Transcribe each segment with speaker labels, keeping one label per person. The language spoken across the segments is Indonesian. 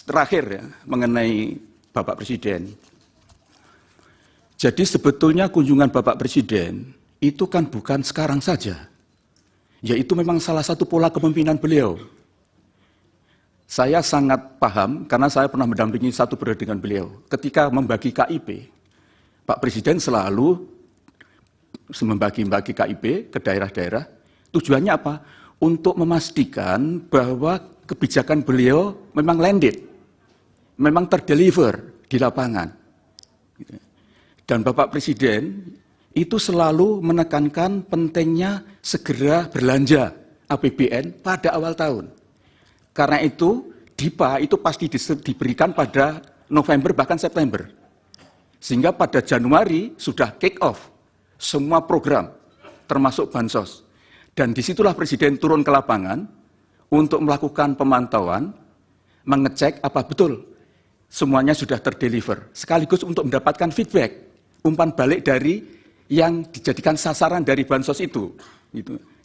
Speaker 1: terakhir ya, mengenai Bapak Presiden. Jadi sebetulnya kunjungan Bapak Presiden itu kan bukan sekarang saja. Yaitu memang salah satu pola kepemimpinan beliau. Saya sangat paham karena saya pernah mendampingi satu periode dengan beliau. Ketika membagi KIP, Pak Presiden selalu membagi KIP ke daerah-daerah. Tujuannya apa? Untuk memastikan bahwa kebijakan beliau memang landed, memang terdeliver di lapangan. Dan Bapak Presiden itu selalu menekankan pentingnya segera belanja APBN pada awal tahun. Karena itu, DIPA itu pasti diberikan pada November bahkan September. Sehingga pada Januari sudah kick off semua program, termasuk bansos. Dan disitulah Presiden turun ke lapangan untuk melakukan pemantauan, mengecek apa betul semuanya sudah terdeliver. Sekaligus untuk mendapatkan feedback, umpan balik dari yang dijadikan sasaran dari bansos itu.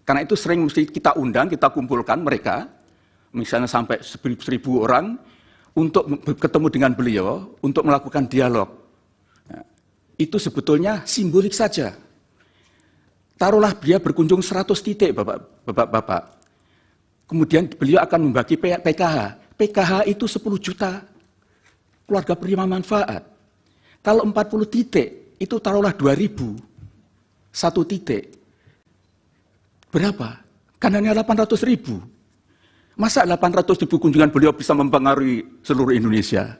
Speaker 1: Karena itu sering mesti kita undang, kita kumpulkan mereka, misalnya sampai 1.000 orang, untuk ketemu dengan beliau, untuk melakukan dialog. Nah, itu sebetulnya simbolik saja. Taruhlah dia berkunjung 100 titik, Bapak-Bapak. Kemudian beliau akan membagi PKH. PKH itu 10 juta keluarga penerima manfaat. Kalau 40 titik, itu taruhlah 2.000. 1 titik. Berapa? Kan hanya 800.000. Masa 800.000 kunjungan beliau bisa mempengaruhi seluruh Indonesia?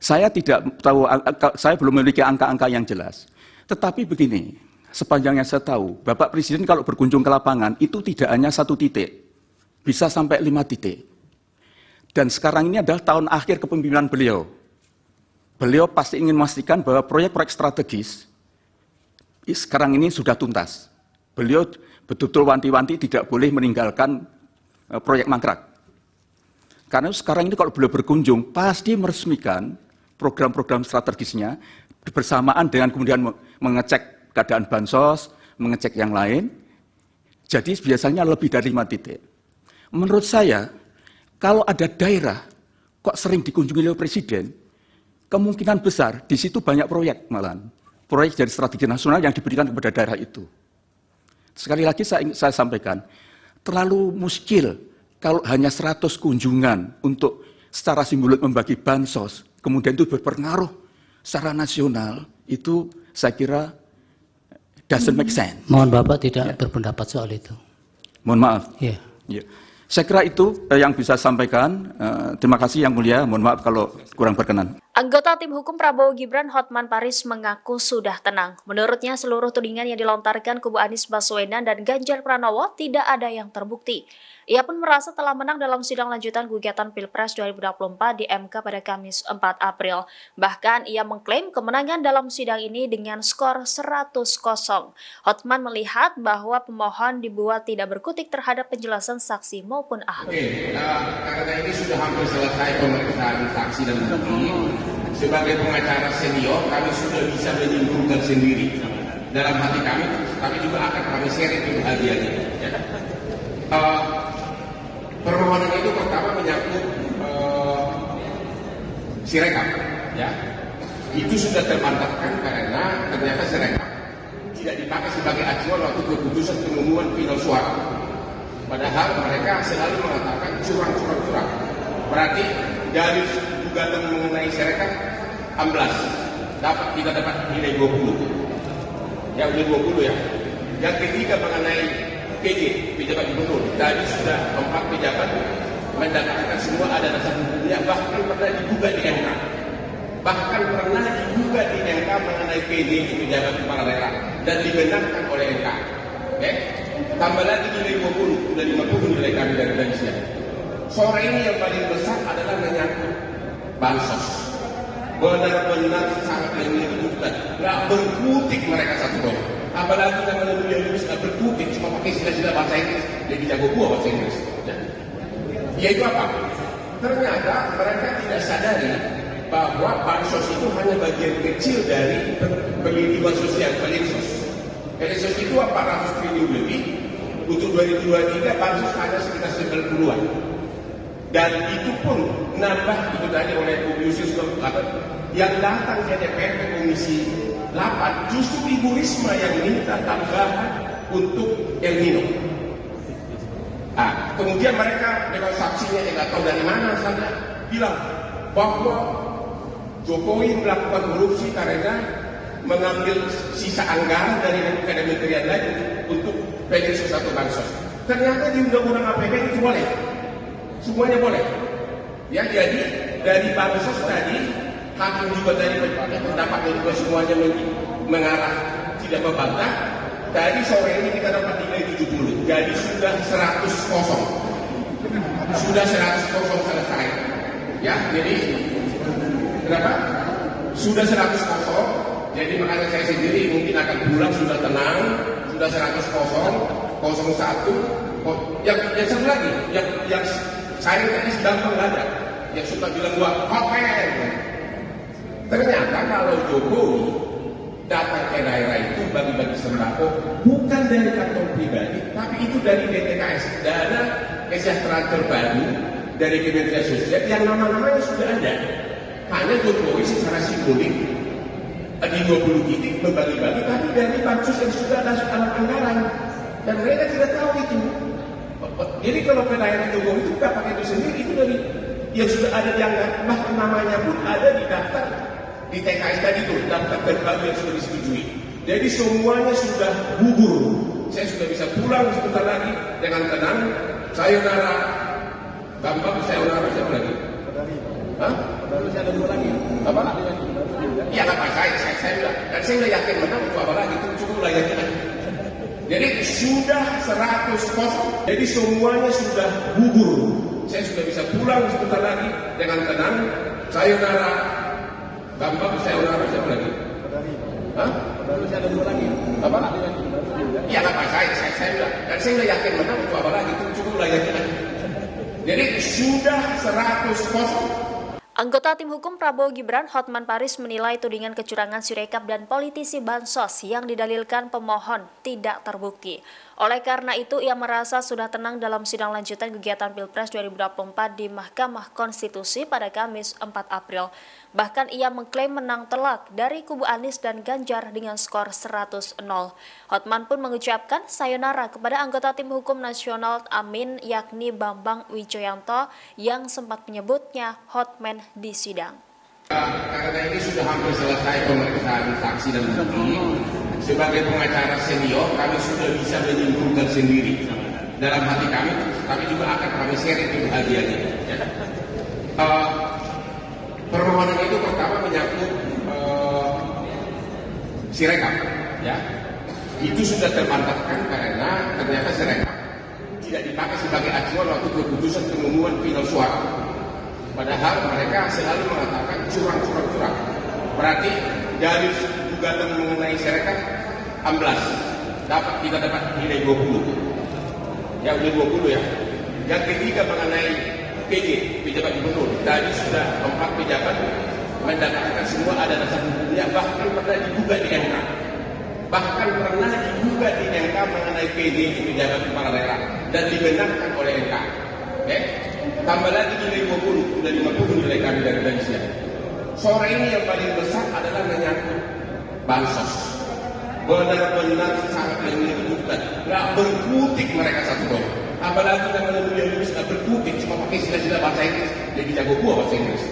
Speaker 1: Saya tidak tahu, saya belum memiliki angka-angka yang jelas. Tetapi begini, sepanjang yang saya tahu, Bapak Presiden kalau berkunjung ke lapangan, itu tidak hanya 1 titik. Bisa sampai 5 titik. Dan sekarang ini adalah tahun akhir kepemimpinan beliau. Beliau pasti ingin memastikan bahwa proyek-proyek strategis sekarang ini sudah tuntas. Beliau betul-betul wanti-wanti tidak boleh meninggalkan proyek mangkrak. Karena sekarang ini kalau beliau berkunjung, pasti meresmikan program-program strategisnya bersamaan dengan kemudian mengecek keadaan bansos, mengecek yang lain. Jadi biasanya lebih dari 5 titik. Menurut saya, kalau ada daerah kok sering dikunjungi oleh Presiden, kemungkinan besar di situ banyak proyek malahan. Proyek dari strategi nasional yang diberikan kepada daerah itu. Sekali lagi saya sampaikan, terlalu muskil kalau hanya 100 kunjungan untuk secara simbolik membagi bansos, kemudian itu berpengaruh secara nasional, itu saya kira doesn't make sense.
Speaker 2: Mohon Bapak tidak berpendapat soal itu.
Speaker 1: Mohon maaf.
Speaker 2: Ya.
Speaker 1: Ya. Saya kira itu yang bisa saya sampaikan. Terima kasih Yang Mulia. Mohon maaf kalau kurang berkenan.
Speaker 3: Anggota tim hukum Prabowo Gibran Hotman Paris mengaku sudah tenang. Menurutnya seluruh tudingan yang dilontarkan kubu Anies Baswedan dan Ganjar Pranowo tidak ada yang terbukti. Ia pun merasa telah menang dalam sidang lanjutan gugatan Pilpres 2024 di MK pada Kamis 4 April. Bahkan ia mengklaim kemenangan dalam sidang ini dengan skor 100-0. Hotman melihat bahwa pemohon dibuat tidak berkutik terhadap penjelasan saksi maupun ahli.
Speaker 4: Karena ini sudah hampir selesai pemeriksaan saksi dan bukti. Sebagai pengacara senior, kami sudah bisa menyimpulkan sendiri. Dalam hati kami juga akan kami share itu bahagianya. Ya. Permohonan itu pertama menyangkut Sirekap, ya. Itu sudah terbantahkan karena ternyata Sirekap tidak dipakai sebagai acuan waktu keputusan pengumuman final suara. Padahal mereka selalu mengatakan curang. Berarti dari gugatan mengenai Sirekap 16, kita dapat nilai 20. Ya, nilai 20 ya. Yang ketiga mengenai PJ, pejabat gubernur. Tadi sudah 4 pejabat mendapatkan semua ada dasar hukumnya, bahkan pernah digugat di MK. mengenai PJ pejabat kepala daerah dan dibenarkan oleh MK. Okay? Tambah lagi nilai 20, udah 50 nilai kami dari sini. Sore ini yang paling besar adalah menyangkut bansos. Benar-benar sangat menyebutkan, nggak berkutik mereka satu orang. Apalagi kalau beliau itu sudah berkutik, cuma pakai istilah bahasa Inggris, jadi jago gua bahasa Inggris. Yaitu apa? Ternyata mereka tidak sadari bahwa bansos itu hanya bagian kecil dari perlindungan sosial, Perlinsos. Perlinsos itu 400 triliun lebih, untuk 2023 bansos hanya sekitar 90-an. Dan itu pun nambah itu tadi oleh Bu Yusuf yang datang ke DPR ke Komisi 8 justru Ibu Risma yang minta tambahan untuk El Nino. Kemudian mereka dengan saksinya yang nggak tahu dari mana saja bilang bahwa Jokowi melakukan korupsi karena mengambil sisa anggaran dari kementerian lain untuk pengen sesuatu bansos. Ternyata di undang-undang APBN itu boleh, semuanya boleh. Ya, jadi dari bansos tadi hakim juga tadi pendapat juga semuanya mengarah tidak membantah. Tadi sore ini kita dapat nilai 70, jadi sudah 100 kosong. Sudah 100 kosong selesai. Ya, jadi kenapa? Sudah 100 kosong. Jadi makanya saya sendiri mungkin akan pulang sudah tenang, sudah 100 kosong, 01. Yang satu lagi, yang saya tadi gampang nggak ada. Yang suka bilang gua hotel. Ternyata kalau Jokowi datang ke daerah itu bagi-bagi sembako bukan dari kantong pribadi, tapi itu dari DTKS, dana kesejahteraan terpadu dari Kementerian Sosial yang nama-namanya sudah ada. Hanya Jokowi secara simbolik di 20 titik membagi-bagi, tapi dari bansos yang sudah ada dalam anggaran dan mereka tidak tahu itu. Jadi kalau ke daerah Jokowi itu tidak pakai itu sendiri, itu dari yang sudah ada di anggaran, bahkan namanya pun ada di daftar di TKS tadi itu, daftar terpadu yang sudah disetujui. Jadi semuanya sudah gugur. Saya sudah bisa pulang sebentar lagi dengan tenang. Sayonara, gampang sayonara siapa lagi? Hah? Baru ada 2 lagi. Apa? Ya apa saya bilang. Dan saya udah yakin menang itu apa lagi? Itu cukup lah yakin. Jadi sudah 100 kosong. Jadi semuanya sudah gugur. Saya sudah bisa pulang sebentar lagi dengan tenang. Sayonara, gampang sayonara siapa lagi? Hah? Baru ada 2 lagi. Apa? Ya apa saya bilang. Dan saya udah yakin menang itu apa lagi? Itu cukup lah yakin. Jadi sudah 100 kosong.
Speaker 3: Anggota tim hukum Prabowo Gibran, Hotman Paris, menilai tudingan kecurangan Sirekap dan politisi Bansos yang didalilkan pemohon tidak terbukti. Oleh karena itu, ia merasa sudah tenang dalam sidang lanjutan kegiatan Pilpres 2024 di Mahkamah Konstitusi pada Kamis 4 April. Bahkan ia mengklaim menang telak dari kubu Anies dan Ganjar dengan skor 100-0. Hotman pun mengucapkan sayonara kepada anggota tim hukum nasional Amin yakni Bambang Wijoyanto yang sempat menyebutnya Hotman di sidang.
Speaker 4: Karena ini sudah hampir selesai pemeriksaan saksi dan bukti, sebagai pengacara senior kami sudah bisa menyimpulkan sendiri dalam hati kami juga akan kami share itu bahagianya. Permohonan itu pertama menyangkut Sirekap, ya. Itu sudah terbantahkan karena ternyata Sirekap tidak dipakai sebagai acuan waktu keputusan pengumuman final suara. Padahal mereka selalu mengatakan curang. Berarti dari gugatan mengenai Sirekap 16 kita dapat nilai 20. Ya nilai 20 ya. Yang ketiga mengenai PJ, pejabat gubernur. Tadi sudah 4 pejabat mendapatkan semua ada dasar hukumnya, bahkan pernah digugat di MK. Mengenai PJ pejabat kepala daerah dan dibenarkan oleh MK. Tambah lagi nilai 20, sudah 50 nilai kami dari siang. Sore ini yang paling besar adalah menyangkut bansos. Benar-benar sangat menyebutkan, nggak berkutik mereka satu orang. Apalagi dengan dunia Inggris nggak berkutik, cuma pakai sila-sila bahasa Inggris, jadi jago gua bahasa Inggris.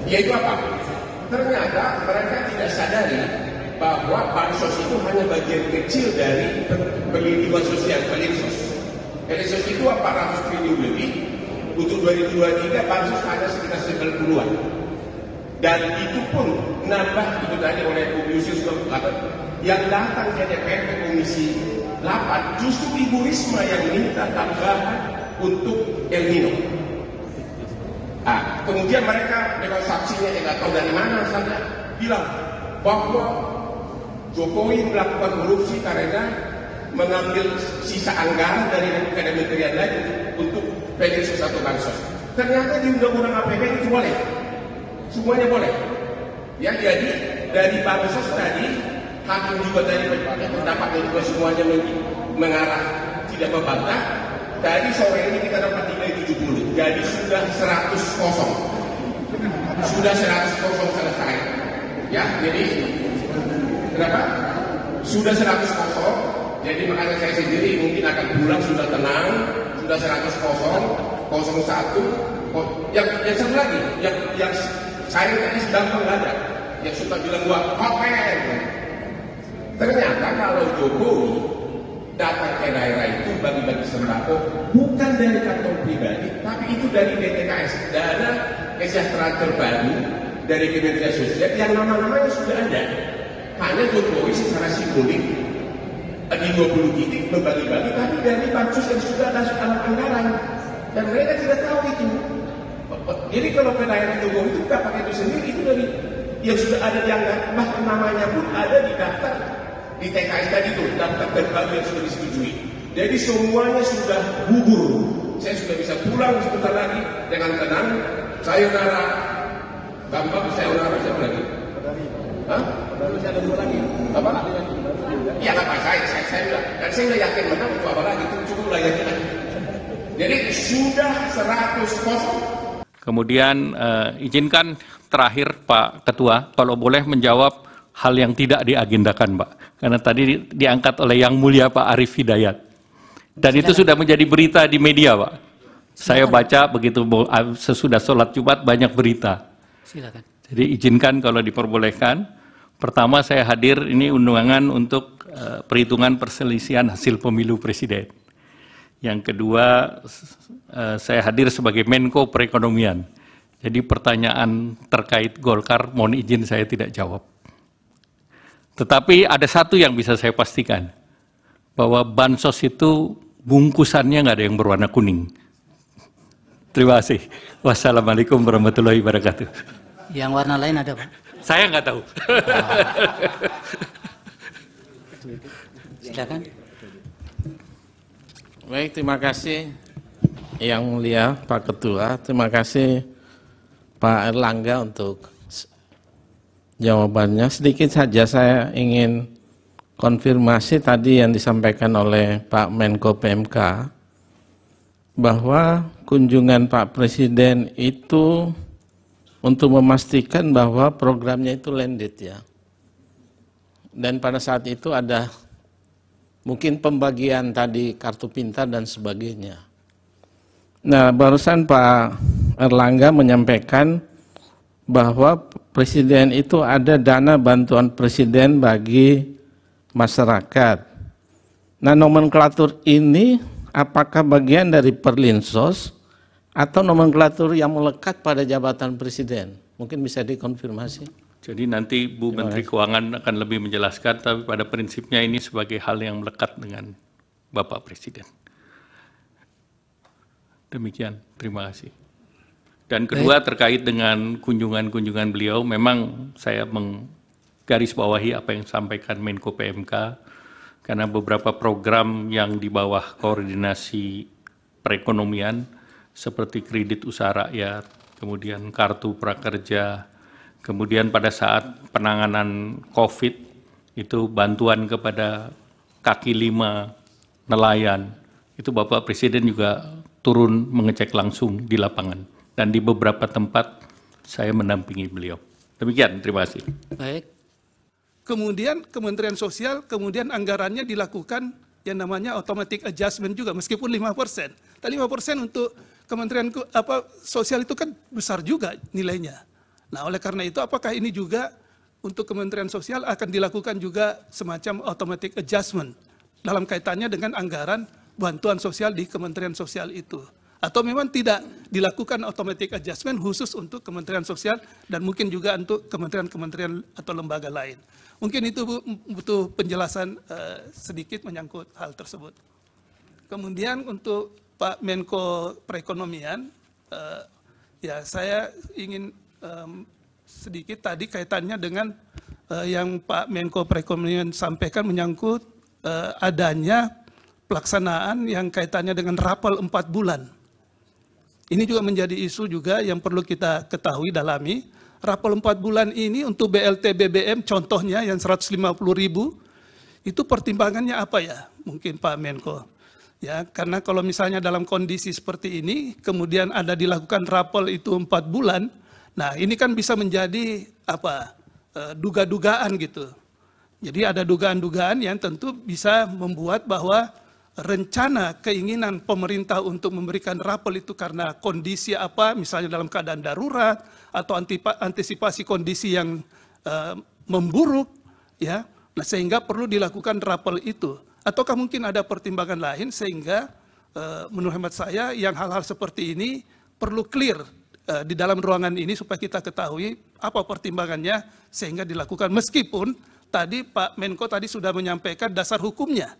Speaker 4: Yaitu apa? Ternyata mereka tidak sadari bahwa bansos itu hanya bagian kecil dari perlindungan sosial, Perlinsos. Perlinsos itu 400 triliun lebih. Untuk 2023 bansos hanya sekitar 90-an. Dan itu pun nambah itu tadi oleh Bu Yusuf yang datang ke DPR ke Komisi 8 justru Ibu Risma yang minta tambahan untuk El Nino. Kemudian mereka dengan saksinya yang nggak tahu dari mana saja bilang bahwa Jokowi melakukan korupsi karena mengambil sisa anggaran dari kementerian lain untuk pengen sesuatu bansos. Ternyata di undang-undang APBN itu boleh, semuanya boleh. Ya, jadi dari bansos tadi hakim juga tadi pendapat juga semuanya mengarah tidak membantah. Tadi sore ini kita dapat nilai 70, jadi sudah 100 kosong. Sudah 100 kosong selesai. Ya, jadi kenapa? Sudah 100 kosong, jadi makanya saya sendiri mungkin akan pulang sudah tenang, sudah 100 kosong, 01, yang satu lagi, yang saya tadi gampang nggak ada, yang suka bilang gua hotel. Ternyata kalau Jokowi datang ke daerah itu bagi-bagi sembako bukan dari kantong pribadi, tapi itu dari DTKS, dana kesejahteraan terpadu dari Kementerian Sosial yang nama-namanya sudah ada. Hanya Jokowi secara simbolik di 20 titik membagi-bagi, tapi dari bansos yang sudah ada dalam anggaran, dan mereka tidak tahu itu. Jadi kalau ke daerah Jokowi itu tidak pakai itu sendiri, itu dari yang sudah ada di anggaran, bahkan namanya pun ada di daftar di TKS tadi itu, daftar terpadu yang sudah disetujui. Jadi semuanya sudah gugur. Saya sudah bisa pulang sebentar lagi dengan tenang. Sayonara, Bambang, sayonara siapa lagi? Hah? Masih ada dua lagi. Apa? Ya apa? Saya bilang, dan saya udah yakin menang itu apa lagi? Itu cukup lah yakin. Jadi sudah 100 kosong.
Speaker 5: Kemudian izinkan terakhir Pak Ketua, kalau boleh menjawab hal yang tidak diagendakan, Pak. Karena tadi diangkat oleh Yang Mulia Pak Arief Hidayat. Dan itu sudah menjadi berita di media, Pak. Saya baca begitu sesudah sholat Jumat banyak berita.
Speaker 2: Silakan.
Speaker 5: Jadi izinkan kalau diperbolehkan. Pertama saya hadir ini undangan untuk perhitungan perselisihan hasil pemilu presiden. Yang kedua saya hadir sebagai Menko Perekonomian. Jadi pertanyaan terkait Golkar mohon izin saya tidak jawab. Tetapi ada satu yang bisa saya pastikan, bahwa bansos itu bungkusannya nggak ada yang berwarna kuning. Terima kasih. Wassalamualaikum warahmatullahi wabarakatuh.
Speaker 2: Yang warna lain ada, Pak?
Speaker 5: Saya nggak tahu.
Speaker 2: Silakan.
Speaker 6: Baik, terima kasih Yang Mulia Pak Ketua. Terima kasih Pak Erlangga untuk jawabannya. Sedikit saja saya ingin konfirmasi tadi yang disampaikan oleh Pak Menko PMK bahwa kunjungan Pak Presiden itu untuk memastikan bahwa programnya itu landed ya. Dan pada saat itu ada mungkin pembagian tadi kartu pintar dan sebagainya. Nah, barusan Pak Erlangga menyampaikan bahwa Presiden itu ada dana bantuan Presiden bagi masyarakat. Nah, nomenklatur ini apakah bagian dari Perlinsos atau nomenklatur yang melekat pada jabatan Presiden? Mungkin bisa dikonfirmasi.
Speaker 5: Jadi nanti Bu Menteri Keuangan akan lebih menjelaskan, tapi pada prinsipnya ini sebagai hal yang melekat dengan Bapak Presiden. Demikian, terima kasih. Dan kedua terkait dengan kunjungan-kunjungan beliau, memang saya menggarisbawahi apa yang disampaikan Menko PMK, karena beberapa program yang di bawah koordinasi perekonomian, seperti kredit usaha rakyat, kemudian kartu prakerja, kemudian pada saat penanganan COVID, itu bantuan kepada kaki lima nelayan, itu Bapak Presiden juga turun mengecek langsung di lapangan. Dan di beberapa tempat saya mendampingi beliau. Demikian, terima kasih.
Speaker 2: Baik.
Speaker 7: Kemudian Kementerian Sosial, kemudian anggarannya dilakukan yang namanya automatic adjustment juga, meskipun 5%. Tapi 5% untuk Kementerian Sosial itu kan besar juga nilainya. Nah, oleh karena itu apakah ini juga untuk Kementerian Sosial akan dilakukan juga semacam automatic adjustment dalam kaitannya dengan anggaran bantuan sosial di Kementerian Sosial itu? Atau memang tidak dilakukan automatic adjustment khusus untuk Kementerian Sosial dan mungkin juga untuk kementerian-kementerian atau lembaga lain. Mungkin itu butuh penjelasan sedikit menyangkut hal tersebut. Kemudian untuk Pak Menko Perekonomian, ya saya ingin sedikit tadi kaitannya dengan yang Pak Menko Perekonomian sampaikan menyangkut adanya pelaksanaan yang kaitannya dengan rapel 4 bulan. Ini juga menjadi isu juga yang perlu kita ketahui, dalami. Rapel 4 bulan ini untuk BLT BBM contohnya yang 150.000, itu pertimbangannya apa ya? Mungkin Pak Menko. Ya, karena kalau misalnya dalam kondisi seperti ini, kemudian ada dilakukan rapel itu 4 bulan, nah ini kan bisa menjadi duga-dugaan gitu. Jadi ada dugaan-dugaan yang tentu bisa membuat bahwa rencana keinginan pemerintah untuk memberikan rapel itu karena kondisi apa, misalnya dalam keadaan darurat atau antisipasi kondisi yang memburuk, ya. Nah, sehingga perlu dilakukan rapel itu. Ataukah mungkin ada pertimbangan lain sehingga menurut hemat saya yang hal-hal seperti ini perlu clear di dalam ruangan ini supaya kita ketahui apa pertimbangannya sehingga dilakukan, meskipun tadi Pak Menko tadi sudah menyampaikan dasar hukumnya.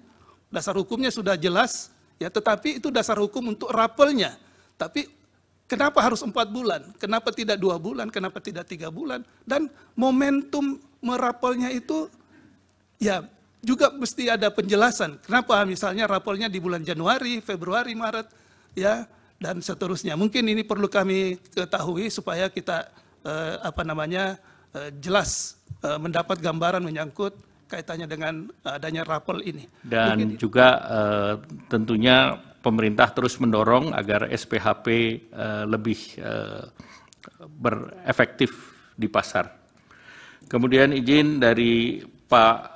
Speaker 7: Dasar hukumnya sudah jelas, ya, tetapi itu dasar hukum untuk rapelnya. Tapi kenapa harus 4 bulan? Kenapa tidak 2 bulan? Kenapa tidak 3 bulan? Dan momentum merapelnya itu ya juga mesti ada penjelasan. Kenapa misalnya rapelnya di bulan Januari, Februari, Maret, ya, dan seterusnya. Mungkin ini perlu kami ketahui supaya kita jelas mendapat gambaran menyangkut kaitannya dengan adanya rapel ini.
Speaker 5: Dan juga tentunya pemerintah terus mendorong agar SPHP lebih berefektif di pasar. Kemudian izin dari Pak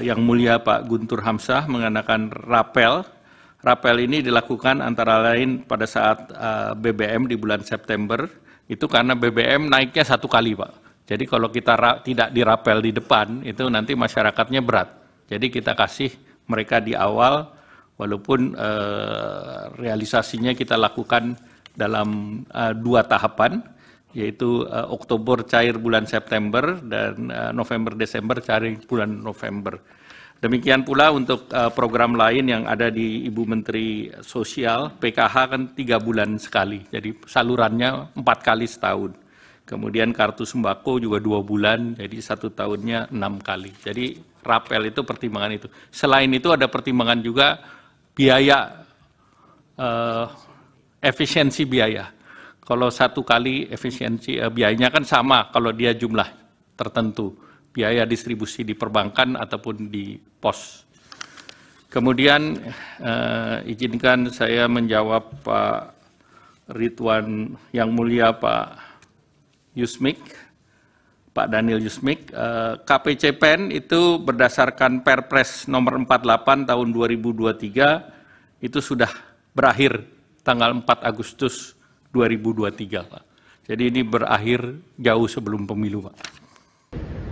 Speaker 5: Yang Mulia Pak Guntur Hamzah mengenakan rapel. Rapel ini dilakukan antara lain pada saat BBM di bulan September, itu karena BBM naiknya 1 kali, Pak. Jadi kalau kita tidak dirapel di depan, itu nanti masyarakatnya berat. Jadi kita kasih mereka di awal, walaupun realisasinya kita lakukan dalam 2 tahapan, yaitu Oktober cair bulan September dan November-Desember cair bulan November. Demikian pula untuk program lain yang ada di Ibu Menteri Sosial, PKH kan 3 bulan sekali, jadi salurannya 4 kali setahun. Kemudian kartu sembako juga 2 bulan, jadi 1 tahunnya 6 kali. Jadi rapel itu pertimbangan itu. Selain itu ada pertimbangan juga biaya, efisiensi biaya. Kalau 1 kali efisiensi biayanya kan sama kalau dia jumlah tertentu, biaya distribusi di perbankan ataupun di pos. Kemudian izinkan saya menjawab Pak Ridwan Yang Mulia Pak Yusmik, Pak Daniel Yusmik. KPCPEN itu berdasarkan Perpres nomor 48 tahun 2023 itu sudah berakhir tanggal 4 Agustus 2023, Pak. Jadi ini berakhir jauh sebelum pemilu, Pak.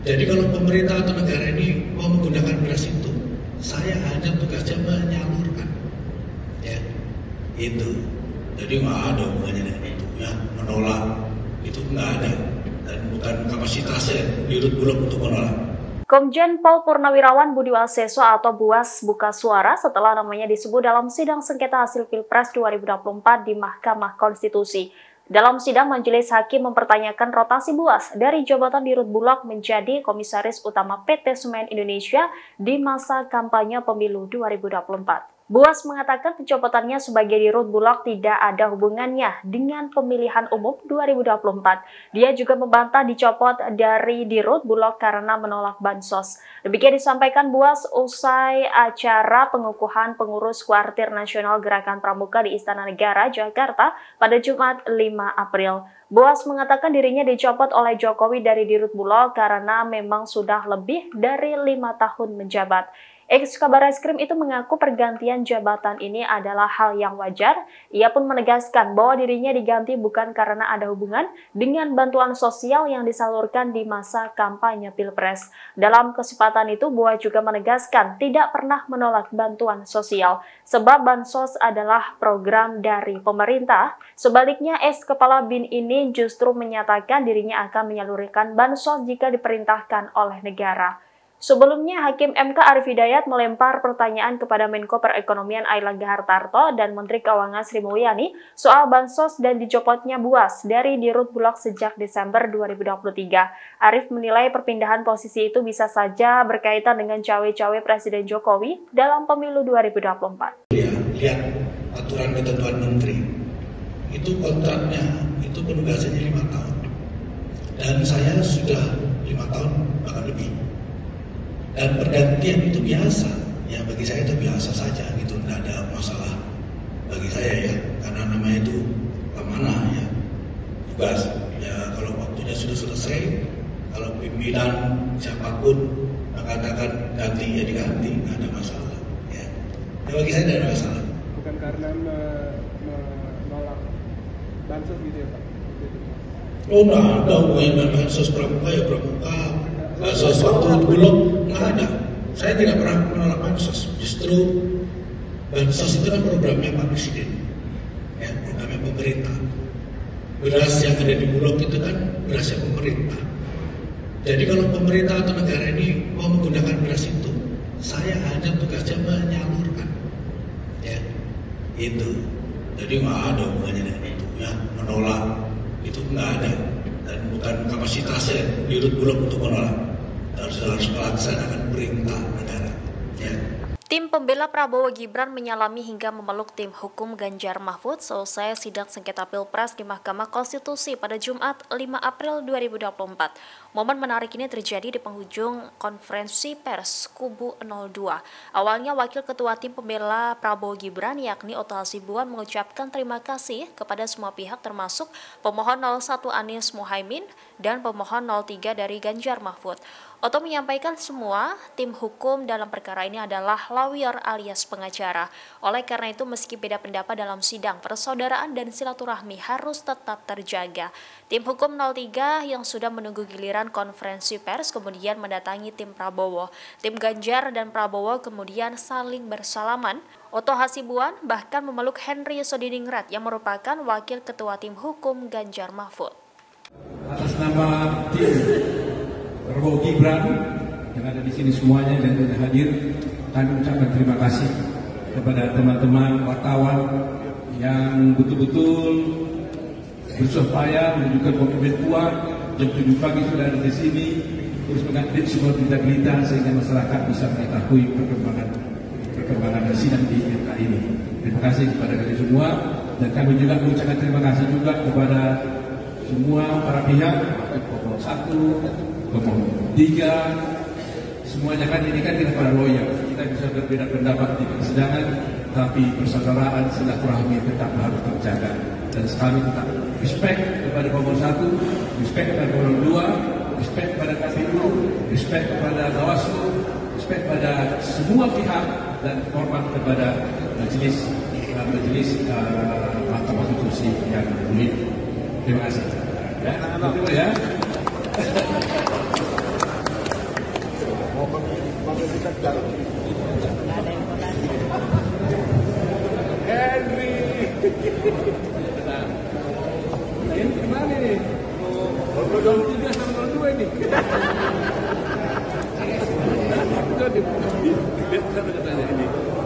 Speaker 8: Jadi kalau pemerintah atau negara ini mau menggunakan beras itu, saya hanya tugasnya menyalurkan, ya, itu. Jadi nggak ada hubungannya dengan itu, ya, menolak itu nggak ada, dan bukan kapasitasnya Dirut Bulog untuk menolak.
Speaker 3: Komjen Pol Purnawirawan Budi Waseso atau Buas buka suara setelah namanya disebut dalam sidang sengketa hasil Pilpres 2024 di Mahkamah Konstitusi. Dalam sidang, majelis hakim mempertanyakan rotasi Buas dari jabatan Dirut Bulog menjadi Komisaris Utama PT Semen Indonesia di masa kampanye pemilu 2024. Buas mengatakan pencopotannya sebagai Dirut Bulog tidak ada hubungannya dengan pemilihan umum 2024. Dia juga membantah dicopot dari Dirut Bulog karena menolak bansos. Demikian disampaikan Buas usai acara pengukuhan pengurus Kuartir Nasional Gerakan Pramuka di Istana Negara, Jakarta pada Jumat 5 April. Buas mengatakan dirinya dicopot oleh Jokowi dari Dirut Bulog karena memang sudah lebih dari 5 tahun menjabat. Ex-Kabareskrim itu mengaku pergantian jabatan ini adalah hal yang wajar. Ia pun menegaskan bahwa dirinya diganti bukan karena ada hubungan dengan bantuan sosial yang disalurkan di masa kampanye Pilpres. Dalam kesempatan itu, Buas juga menegaskan tidak pernah menolak bantuan sosial, sebab bansos adalah program dari pemerintah. Sebaliknya, ex-Kepala BIN ini justru menyatakan dirinya akan menyalurkan bansos jika diperintahkan oleh negara. Sebelumnya, Hakim MK Arief Hidayat melempar pertanyaan kepada Menko Perekonomian Airlangga Hartarto dan Menteri Keuangan Sri Mulyani soal bansos dan dicopotnya Buas dari Dirut Bulog sejak Desember 2023. Arief menilai perpindahan posisi itu bisa saja berkaitan dengan cawe-cawe Presiden Jokowi dalam pemilu 2024.
Speaker 8: Ya, lihat aturan ketentuan menteri, itu kontraknya, itu penugasannya 5 tahun. Dan saya sudah 5 tahun, bahkan lebih. Dan pergantian itu biasa. ya bagi saya itu biasa saja gitu, tidak ada masalah bagi saya ya, karena namanya itu amanah ya, tugas ya. Kalau waktunya sudah selesai, kalau pimpinan siapapun mengatakan ganti ya diganti, nggak ada masalah ya. Bagi saya tidak ada masalah.
Speaker 9: Bukan karena menolak bansos gitu ya Pak?
Speaker 8: Oh, nggak ada hubungannya bansos pramuka ya pramuka, bansos waktu Bulog nggak ada. Saya tidak pernah menolak bansos. Justru bansos itu kan programnya Pak Presiden, ya, programnya pemerintah. Beras yang ada di Bulog itu kan berasnya pemerintah. Jadi kalau pemerintah atau negara ini mau menggunakan beras itu, saya hanya tugasnya menyalurkan, ya, itu. Jadi nggak ada hubungannya dengan itu, ya, menolak itu nggak ada, dan bukan kapasitasnya di Bulog untuk menolak. Harus melaksanakan perintah negara, ya.
Speaker 3: Tim pembela Prabowo Gibran menyalami hingga memeluk tim hukum Ganjar Mahfud selesai sidang sengketa Pilpres di Mahkamah Konstitusi pada Jumat 5 April 2024. Momen menarik ini terjadi di penghujung konferensi pers Kubu 02. Awalnya Wakil Ketua Tim Pembela Prabowo Gibran yakni Otto Hasibuan mengucapkan terima kasih kepada semua pihak termasuk pemohon 01 Anies Mohaimin dan pemohon 03 dari Ganjar Mahfud. Otto menyampaikan semua tim hukum dalam perkara ini adalah lawyer alias pengacara. Oleh karena itu meski beda pendapat dalam sidang, persaudaraan dan silaturahmi harus tetap terjaga. Tim hukum 03 yang sudah menunggu giliran konferensi pers kemudian mendatangi tim Prabowo. Tim Ganjar dan Prabowo kemudian saling bersalaman. Otto Hasibuan bahkan memeluk Henry Sodiningrat yang merupakan wakil ketua tim hukum Ganjar Mahfud.
Speaker 10: Atas nama tim Prabowo Gibran yang ada di sini semuanya dan sudah hadir, kami ucapkan terima kasih kepada teman-teman wartawan yang betul-betul bersusah payah menunjukkan komitmen kuat. Jam 7 pagi sudah ada di sini terus mengupdate semua berita-berita sehingga masyarakat bisa mengetahui perkembangan sidang di MK ini. Terima kasih kepada kalian semua, dan kami juga mengucapkan terima kasih juga kepada semua para pihak, Komisi 1, Komisi 3, semuanya kan ini kan kita para lawyer, kita bisa berbeda pendapat di persidangan, tapi persaudaraan silaturahmi tetap harus terjaga. Dan sekali tetap respect kepada Komisi 1, respect kepada Komisi 2, respect kepada KPU, respect kepada Bawaslu, respect pada semua pihak, dan hormat kepada majelis Mahkamah Konstitusi yang mulia. Terima kasih. Ya, betul ya.
Speaker 9: Henry. Nah, ini gimana nih? 03 sama 02 ini.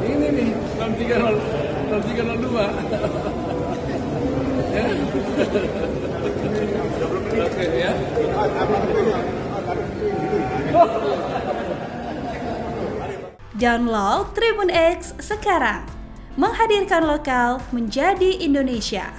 Speaker 9: Ini nih 0302. Oke ya.
Speaker 11: Download Tribun X sekarang, menghadirkan lokal menjadi Indonesia.